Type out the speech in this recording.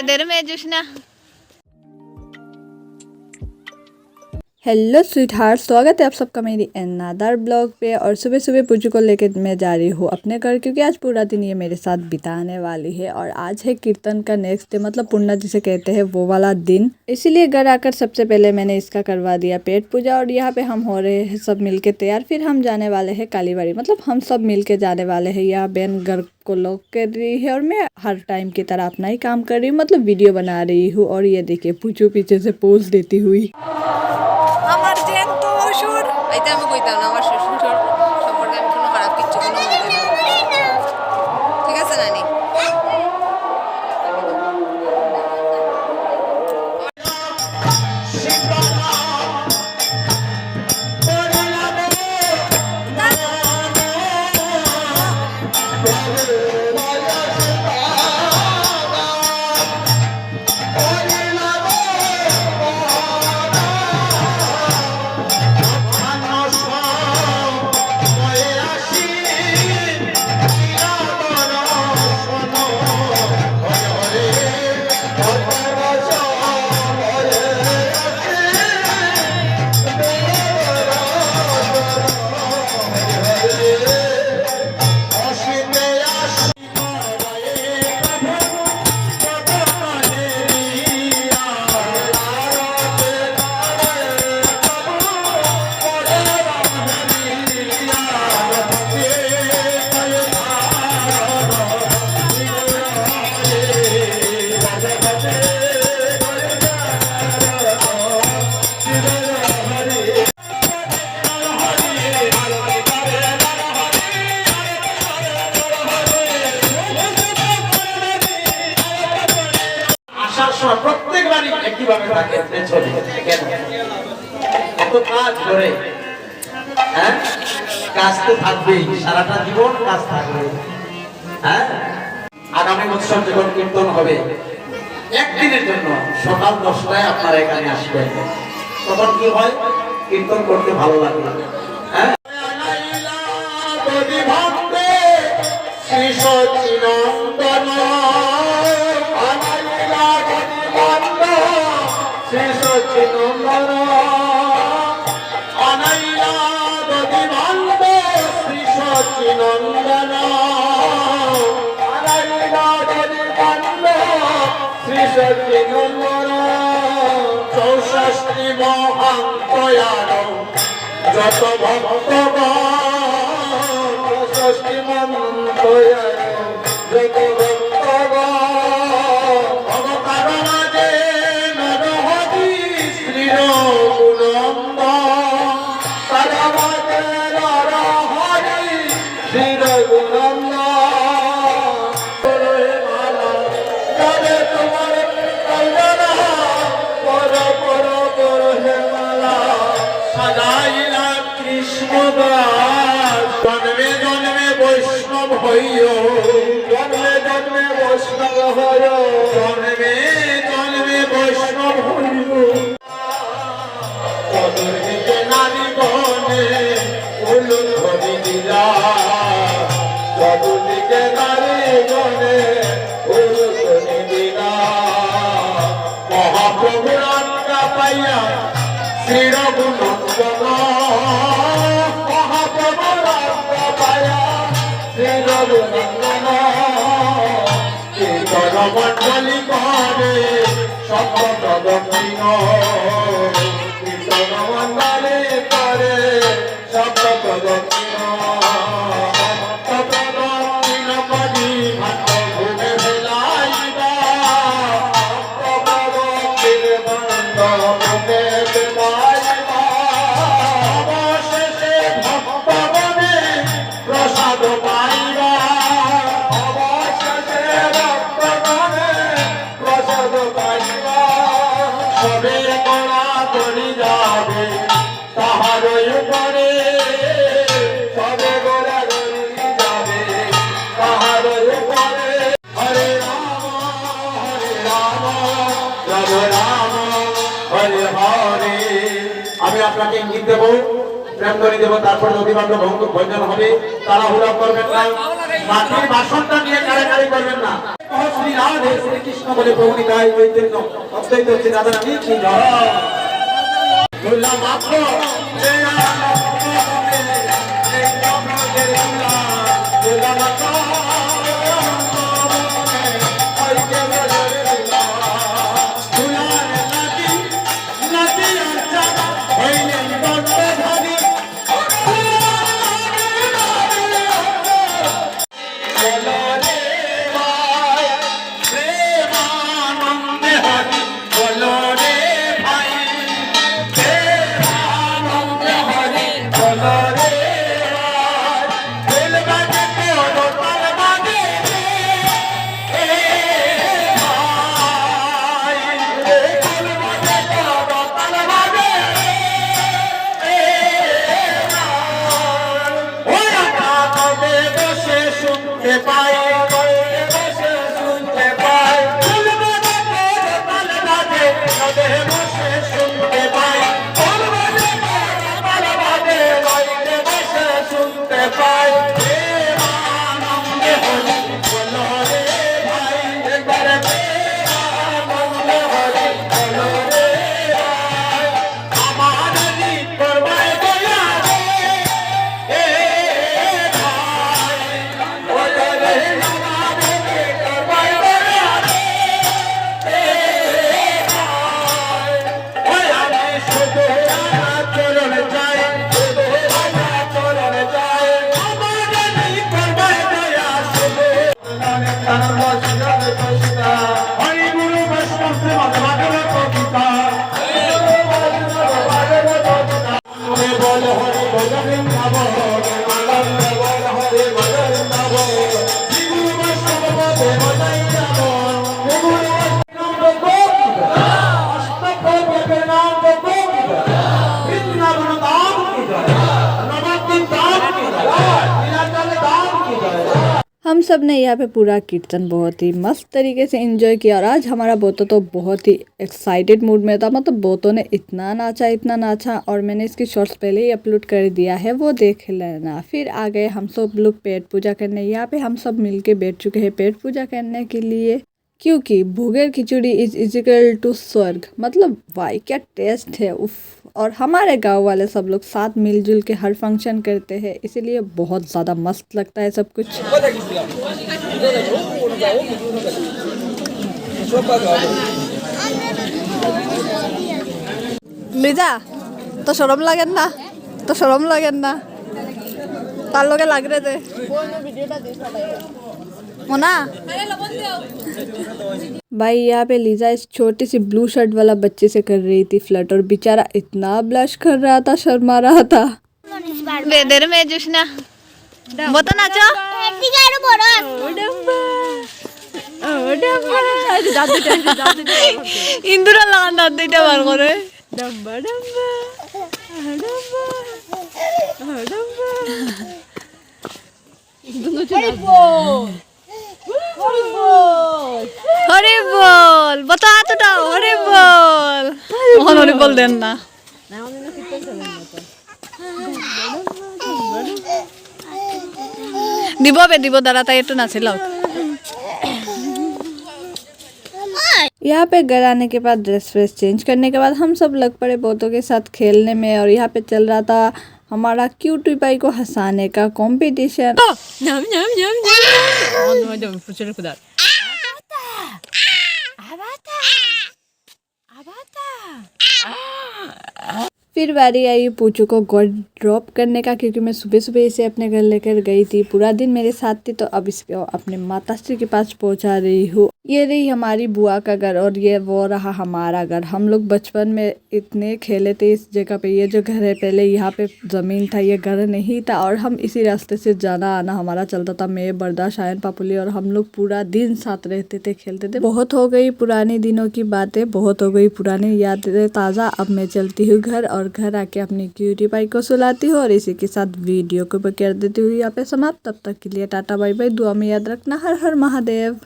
देर में Joshna. Hello sweet heart, स्वागत है आप सबका मेरी अनदर ब्लॉग पे। और सुबह सुबह पूजू को लेके मैं जा रही हूँ अपने घर, क्योंकि आज पूरा दिन ये मेरे साथ बिताने वाली है। और आज है कीर्तन का नेक्स्ट डे, मतलब पूर्णा जिसे कहते हैं वो वाला दिन। इसीलिए घर आकर सबसे पहले मैंने इसका करवा दिया पेट पूजा। और यहाँ पे हम हो रहे हैं सब मिलके तैयार। फिर हम जाने वाले हैं कालीबाड़ी, मतलब हम सब मिलके जाने वाले हैं। यहाँ बहन घर को लॉक कर रही है और मैं हर टाइम की तरह अपना ही काम कर रही हूँ, मतलब वीडियो बना रही हूँ। और ये देखिए पूजू पीछे से पोज देती हुई। আমার জ্যান্ত অসুর এইটা আমি কইতাম না, আমার শ্বশুর সম্পর্কে আমি কোনো খারাপ কিচ্ছু কোনো বলতে না, ঠিক আছে নানি? প্রত্যেকবারই একইভাবে থাকে চলে কেন? এত কাজ করে, হ্যাঁ কাজ তো থাকবেই, সারাটা জীবন কাজ থাকবে। হ্যাঁ আগামী বছর যখন কীর্তন হবে একদিনের জন্য সকাল 10টায় আপনারা এখানে আসবেন, তখন কি হয় কীর্তন করতে ভালো লাগে। হ্যাঁ চৌষষ্ঠী মহান্তয়ার যত ভক্তগণ, চৌষষ্ঠী মহান্তয়ার যত ভক্তগণ, ভগতার মাঝে নরহরি শ্রীর গুণন্দ, তার মাঝে নরহরি শ্রীর গুণন্দ। জন্মে জন্মে বৈষ্ণব হইও, জন্মে জন্মে বৈষ্ণব হইও, জন্মে জন্মে বৈষ্ণব হইও। চতুর্দিকে নারী গণে উলুক ধরি দিলা, চতুর্দিকে নারী গণে উলুক ধরি দিলা। মহাপ্রভুর আজ্ঞা পাইয়া শ্রীর গুণন্দন, মহাপ্রভুর আজ্ঞা পাইয়া শ্রীর গুণন্দন। কীর্তন মণ্ডলী করে সপ্ত প্রদক্ষিণ, কীর্তন মণ্ডলী করে সপ্ত প্রদক্ষিণ। প্রদক্ষিণ করি ভাত ভূমে ফেলাইবা, প্রদক্ষিণ বন্ধ ভূমে ফেলাইবা। অবশেষে ভক্তগণে প্রসাদ পাইবা, অবশেষে ভক্তগণে প্রসাদ পাইবা। সবে করা করি যাবে তাহারই উপরে, সবে গোড়া করি যাবে তাহারই উপরে। হরে রাম রাম রাম হরে হরে। আমি আপনাকে ইঙ্গিত দেবো, প্রেম করে দেবো, তারপর নদীবান্ধ ভোজন হবে। তাড়াহুড়া করবেন না, মাটির বাসনটা নিয়ে কাড়াকাড়ি করবেন না। শ্রী রাধে শ্রীকৃষ্ণ বলে প্রভুতাই চৈতন্য অদ্বৈত শ্রী রাধা নামী কি জয় দুর্লা মাত্র हम सब ने यहाँ पे पूरा कीर्तन बहुत ही मस्त तरीके से एंजॉय किया और आज हमारा बोतो तो बहुत ही एक्साइटेड मूड में था। मतलब बोतो ने इतना नाचा और मैंने इसकी शॉर्ट्स पहले ही अपलोड कर दिया है, वो देख लेना। फिर आ गए हम सब लोग पेट पूजा करने। यहाँ पे हम सब मिलके बैठ चुके हैं पेट पूजा करने के लिए, क्योंकि भूगेर खिचड़ी इज इजिकल टू स्वर्ग। मतलब वाई क्या टेस्ट है, उफ। और हमारे गांव वाले सब लोग साथ मिलजुल के हर फंक्शन करते हैं, इसीलिए बहुत ज़्यादा मस्त लगता है सब कुछ। লিজা তো শরম লাগেন না? তার লগে লাগরে দে मोना। भाई यहाँ पे लीजा इस छोटी सी ब्लू शर्ट वाला बच्चे से कर रही थी फ्लर्ट और बेचारा इतना ब्लश कर रहा था, शर्मा रहा था। वेदर में जुशना बता नाचो इंदुरा लान दाद दुइटा बार करे डम्बा डम्बा डम्बा डम्बा हरे बोल बता तो दाओ हरे बोल मोहन हरे बोल देन ना দিব दादा ताई तो नाचे लाओ। यहाँ पे घर आने के बाद ड्रेस व्रेस चेंज करने के बाद हम सब लग पड़े बोतों के साथ खेलने में और यहाँ पे चल रहा था हमारा क्यूटी पाई को हंसाने का कंपटीशन। फिर बारी आई पूछू को घर ड्रॉप करने का, क्योंकि मैं सुबह सुबह इसे अपने घर लेकर गई थी, पूरा दिन मेरे साथ थी, तो अब इसको अपने माताश्री के पास पहुंचा रही हूँ। ये रही हमारी बुआ का घर और ये वो रहा हमारा घर। हम लोग बचपन में इतने खेले थे इस जगह पे। ये जो घर है पहले यहाँ पे ज़मीन था, ये घर नहीं था और हम इसी रास्ते से जाना आना हमारा चलता था। मैं बरदा शायन पापुली और हम लोग पूरा दिन साथ रहते थे, खेलते थे। बहुत हो गई पुराने दिनों की बातें, बहुत हो गई पुरानी यादें ताज़ा। अब मैं चलती हूँ घर और घर आके अपनी क्यूटी पाई को सुलाती हूँ और इसी के साथ वीडियो को कर देती हूँ यहाँ पे समाप्त। तब तक के लिए टाटा बाय बाय, दुआ में याद रखना, हर हर महादेव।